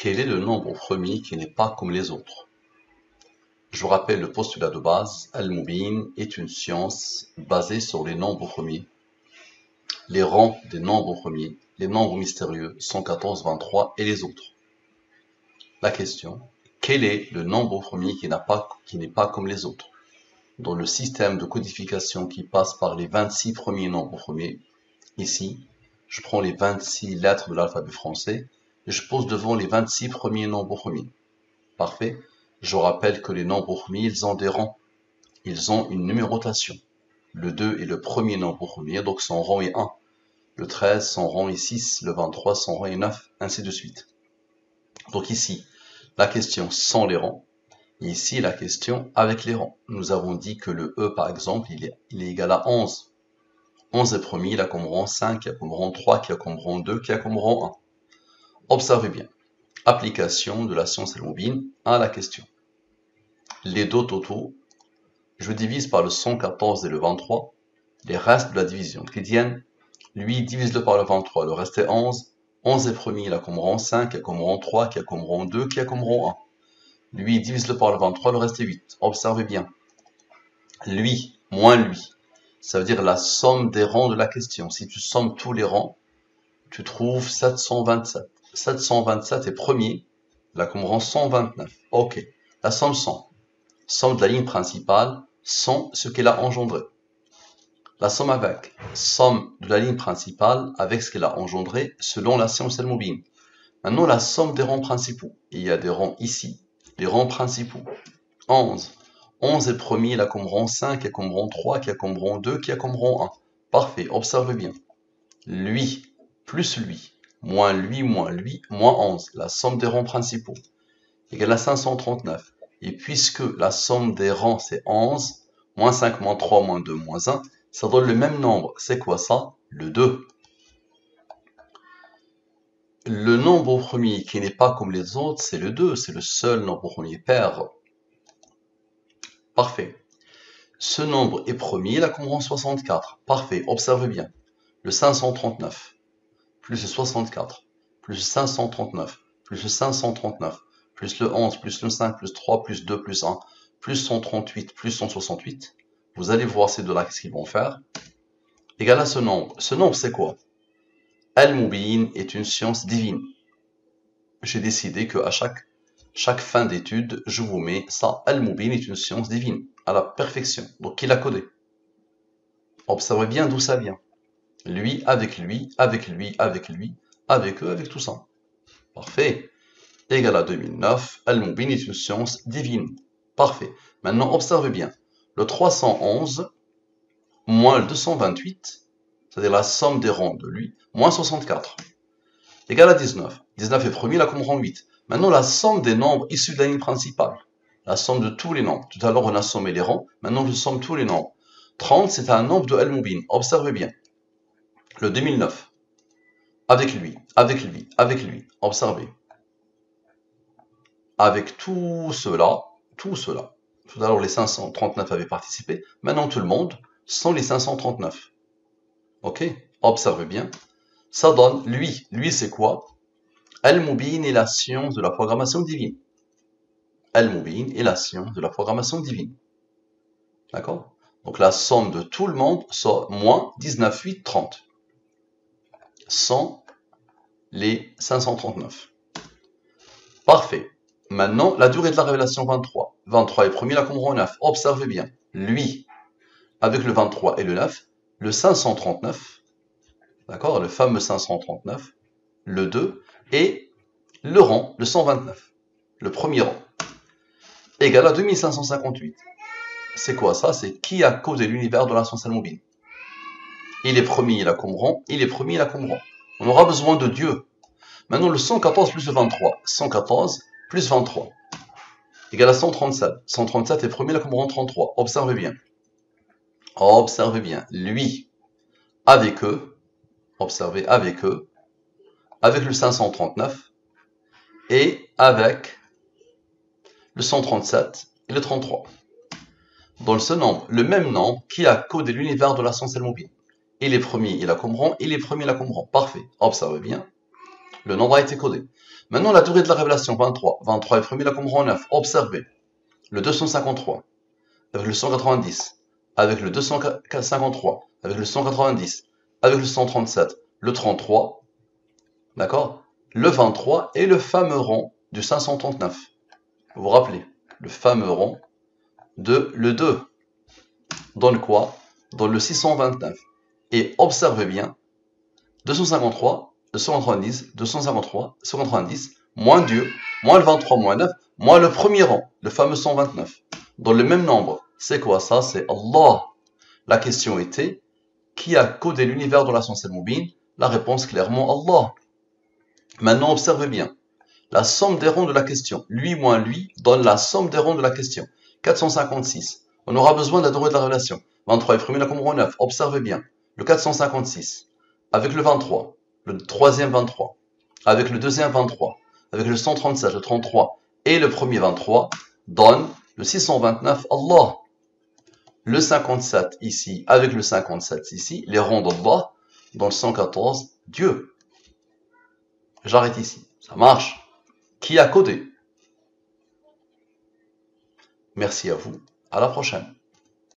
Quel est le nombre premier qui n'est pas comme les autres? Je vous rappelle le postulat de base. Al-Mubin est une science basée sur les nombres premiers, les rangs des nombres premiers, les nombres mystérieux, 114, 23 et les autres. La question, quel est le nombre premier qui n'est pas comme les autres? Dans le système de codification qui passe par les 26 premiers nombres premiers, ici, je prends les 26 lettres de l'alphabet français et je pose devant les 26 premiers nombres premiers. Parfait. Je rappelle que les nombres premiers, ils ont des rangs. Ils ont une numérotation. Le 2 est le premier nombre premier, donc son rang est 1. Le 13, son rang est 6. Le 23, son rang est 9, ainsi de suite. Donc ici, la question sans les rangs. Et ici, la question avec les rangs. Nous avons dit que le E, par exemple, il est égal à 11. 11 est premier, il a comme rang 5, il a comme rang 3, qui a comme rang 2, qui a comme rang 1. Observez bien. Application de la science al-Mubin à la question. Les deux totaux, je divise par le 114 et le 23, les restes de la division euclidienne. Lui, divise-le par le 23, le reste est 11. 11 est premier, il a comme rang 5, qui a comme rang 3, qui a comme rang 2, qui a comme rang 1. Lui, divise-le par le 23, le reste est 8. Observez bien. Lui, moins lui, ça veut dire la somme des rangs de la question. Si tu sommes tous les rangs, tu trouves 727. 727 est premier, il a comme rang 129. Ok, la somme 100. Somme de la ligne principale, 100 ce qu'elle a engendré. La somme avec, somme de la ligne principale avec ce qu'elle a engendré selon la science al-Mubin. Maintenant, la somme des rangs principaux. Il y a des rangs ici, les rangs principaux. 11. 11 est premier, il a comme rang 5, qui a comme rang 3, qui a comme rang 2, qui a comme rang 1. Parfait, observe bien. Lui, plus lui, moins 11. La somme des rangs principaux égale à 539. Et puisque la somme des rangs c'est 11, moins 5, moins 3, moins 2, moins 1, ça donne le même nombre. C'est quoi ça? Le 2. Le nombre premier qui n'est pas comme les autres, c'est le 2. C'est le seul nombre premier pair. Parfait. Ce nombre est premier, il a comme rang 64. Parfait, observez bien. Le 539, plus le 64, plus le 539, plus le 539, plus le 11, plus le 5, plus 3, plus 2, plus 1, plus 138, plus 168. Vous allez voir ces deux-là, qu'est-ce qu'ils vont faire. Égal à ce nombre. Ce nombre, c'est quoi? Al-Mubin est une science divine. J'ai décidé qu'à chaque fin d'étude, je vous mets ça. Al-Mubin est une science divine, à la perfection. Donc, qui l'a codé? Observez bien d'où ça vient. Lui, avec lui, avec lui, avec lui, avec eux, avec tout ça. Parfait. Égal à 2009, Al-Mubin est une science divine. Parfait. Maintenant, observez bien. Le 311 moins le 228, c'est-à-dire la somme des rangs de lui, moins 64, égal à 19. 19 est premier, il a comme rang 8. Maintenant, la somme des nombres issus de la ligne principale. La somme de tous les nombres. Tout à l'heure, on a sommé les rangs. Maintenant, je somme tous les nombres. 30, c'est un nombre de Al-Mubin. Observez bien. Le 2009. Avec lui, avec lui, avec lui. Observez. Avec tout cela. Tout à l'heure, les 539 avaient participé. Maintenant, tout le monde sont les 539. Ok? Observez bien. Ça donne lui. Lui, c'est quoi? Al-Mubin est la science de la programmation divine. Al-Mubin est la science de la programmation divine. D'accord? Donc la somme de tout le monde, c'est moins 19, 8, 30. Sans les 539. Parfait. Maintenant, la durée de la révélation 23. 23 est premier, la comme rang 9. Observez bien. Lui, avec le 23 et le 9, le 539, d'accord, le fameux 539, le 2, et le rang, le 129, le premier rang, égal à 2558. C'est quoi ça? C'est qui a causé l'univers de la science al-Mubin. Il est premier, il a comme rang, il est premier, il a comme rang. On aura besoin de Dieu. Maintenant, le 114 plus le 23. 114 plus 23. Égal à 137. 137 est premier, il a comme rang 33. Observez bien. Observez bien. Lui, avec eux, observez avec eux, avec le 539, et avec le 137 et le 33. Dans ce nombre, le même nombre qui a codé l'univers de la science al-Mubin. Il est premier, il a comme rang, il est premier, il a comme rang. Parfait. Observez bien. Le nombre a été codé. Maintenant, la durée de la révélation, 23. 23 est premier, la commande 9. Observez. Le 253, avec le 190, avec le 253, avec le 190, avec le 137, le 33, d'accord? Le 23 et le fameux rang du 539. Vous vous rappelez, le fameux rang de le 2 donne quoi? Donne le 629. Et observez bien, 253, 290, 253, 190, moins 2, moins le 23, moins 9, moins le premier rang, le fameux 129. Dans le même nombre, c'est quoi ça? C'est Allah. La question était, qui a codé l'univers de la science al-Mubin? La réponse clairement Allah. Maintenant, observez bien. La somme des ronds de la question, lui moins lui, donne la somme des ronds de la question. 456. On aura besoin de la durée de la relation. 23 est premier, la commande 9. Observez bien. Le 456, avec le 23, le troisième 23, avec le deuxième 23, avec le 137, le 33 et le premier 23, donne le 629 Allah. Le 57 ici, avec le 57 ici, les ronds d'Allah, dans le 114, Dieu. J'arrête ici. Ça marche. Qui a codé? Merci à vous. À la prochaine.